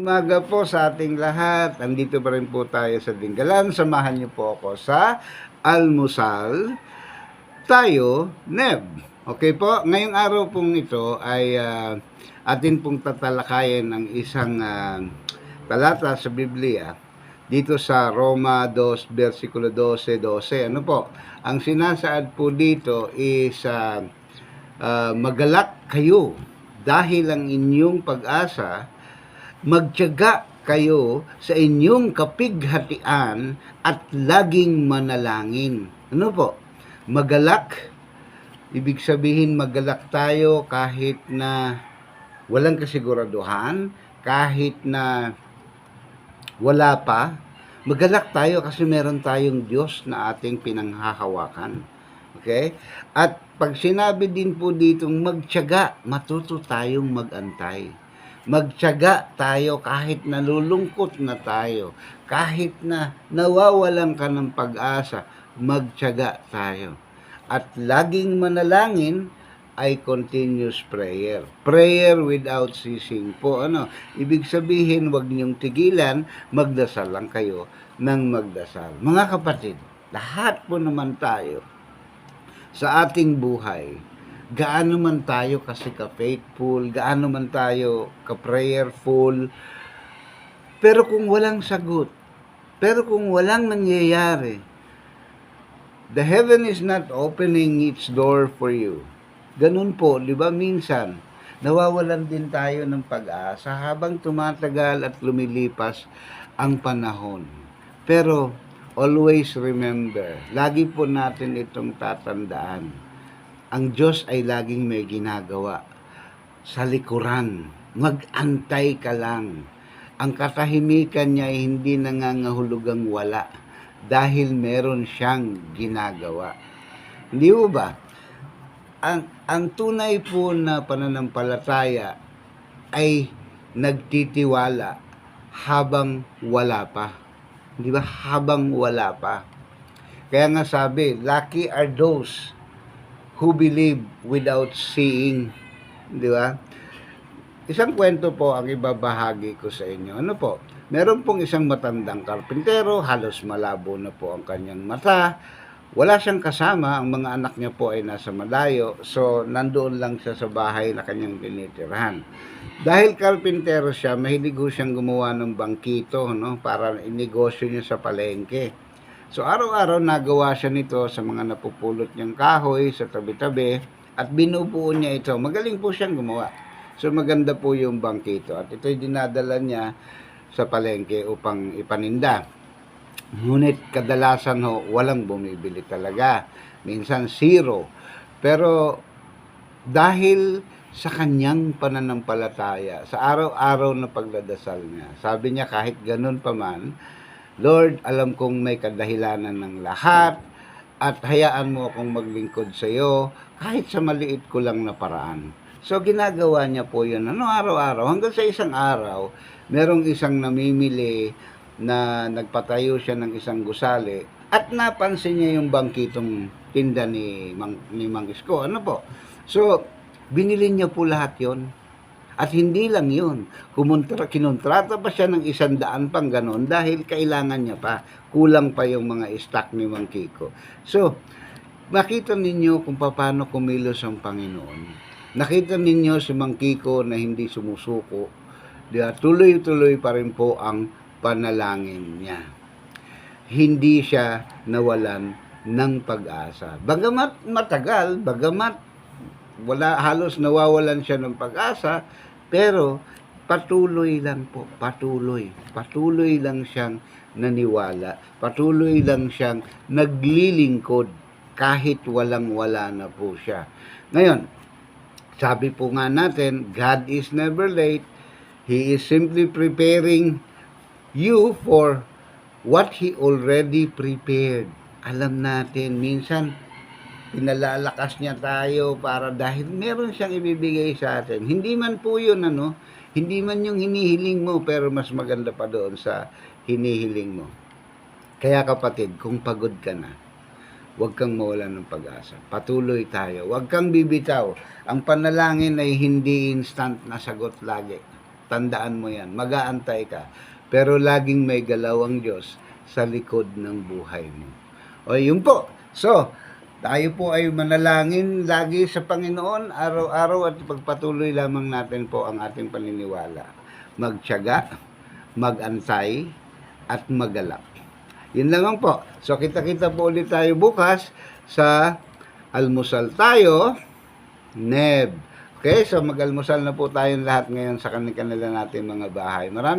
Umaga po sa ating lahat. Nandito pa rin po tayo sa Dinggalan. Samahan niyo po ako sa Almusal Tayo Neb. Okay po, ngayong araw pong ito ay atin pong tatalakayin ng isang talata sa Biblia dito sa Roma 2, versikulo 12. Ano po? Ang sinasaad po dito is magalak kayo dahil ang inyong pag-asa, magtiyaga kayo sa inyong kapighatian at laging manalangin. Ano po? Magalak. Ibig sabihin magalak tayo kahit na walang kasiguraduhan, kahit na wala pa. Magalak tayo kasi meron tayong Diyos na ating pinanghahawakan. Okay? At pag sinabi din po ditong magtiyaga, matuto tayong magantay. Magtiyaga tayo kahit nalulungkot na tayo, kahit na nawawalan ka ng pag-asa, magtiyaga tayo. At laging manalangin ay continuous prayer. Prayer without ceasing po. Ibig sabihin, wag niyong tigilan, magdasal lang kayo ng magdasal. Mga kapatid, lahat po naman tayo sa ating buhay, gaano man tayo kasi ka-faithful, gaano man tayo ka-prayerful, pero kung walang sagot, pero kung walang nangyayari, the heaven is not opening its door for you. Ganun po, di ba minsan, nawawalan din tayo ng pag-asa habang tumatagal at lumilipas ang panahon. Pero, always remember, lagi po natin itong tatandaan, ang Diyos ay laging may ginagawa sa likuran. Mag-antay ka lang. Ang katahimikan niya ay hindi nangangahulugang wala dahil meron siyang ginagawa. Hindi mo ba? Ang tunay po na pananampalataya ay nagtitiwala habang wala pa. Di ba? Habang wala pa. Kaya nga sabi, lucky are those who believe without seeing. Di ba? Isang kwento po ang ibabahagi ko sa inyo. Ano po? Meron pong isang matandang karpintero, halos malabo na po ang kanyang mata. Wala siyang kasama, ang mga anak niya po ay nasa malayo. So, nandoon lang siya sa bahay na kanyang tinitirahan. Dahil karpintero siya, mahilig siyang gumawa ng bangkito, para inegosyo niya sa palengke. So, araw-araw nagawa siya nito sa mga napupulot niyang kahoy sa tabi-tabi at binubuo niya ito. Magaling po siyang gumawa. So, maganda po yung bangkito at ito'y dinadala niya sa palengke upang ipaninda. Ngunit kadalasan walang bumibili talaga. Minsan zero. Pero dahil sa kanyang pananampalataya, sa araw-araw na pagdadasal niya, sabi niya kahit ganun pa man, Lord, alam kong may kadahilanan ng lahat at hayaan mo akong maglingkod sa iyo kahit sa maliit ko lang na paraan. So, ginagawa niya po yun araw-araw. Hanggang sa isang araw, merong isang namimili na nagpatayo siya ng isang gusali at napansin niya yung bangkitong tinda ni Mang Isko. So, binili niya po lahat yon. At hindi lang yun, kinontrata pa siya ng 100 pang ganon dahil kailangan niya pa. Kulang pa yung mga stock ni Mang Kiko. So, makita ninyo kung paano kumilos ang Panginoon. Nakita ninyo si Mang Kiko na hindi sumusuko. Tuloy-tuloy pa rin po ang panalangin niya. Hindi siya nawalan ng pag-asa. Bagamat matagal, halos nawawalan siya ng pag-asa, pero patuloy lang po, patuloy lang siyang naniwala, patuloy lang siyang naglilingkod kahit walang-wala na po siya. Ngayon, sabi po nga natin, God is never late. He is simply preparing you for what He already prepared. Alam natin, minsan pinalalakas niya tayo para dahil meron siyang ibibigay sa atin. Hindi man po yun, hindi man yung hinihiling mo, pero mas maganda pa doon sa hinihiling mo. Kaya kapatid, kung pagod ka na, huwag kang mawalan ng pag-asa. Patuloy tayo. Huwag kang bibitaw. Ang panalangin ay hindi instant na sagot lagi. Tandaan mo yan. Mag-aantay ka. Pero laging may galaw ang Diyos sa likod ng buhay mo. O yun po. So, tayo po ay manalangin lagi sa Panginoon araw-araw at pagpatuloy lamang natin po ang ating paniniwala. Magtiyaga, mag-antay, at magalak. Yun lamang po. So, kita-kita po ulit tayo bukas sa Almusal Tayo, Neb. Okay, so mag-almusal na po tayong lahat ngayon sa kanila natin mga bahay. Maraming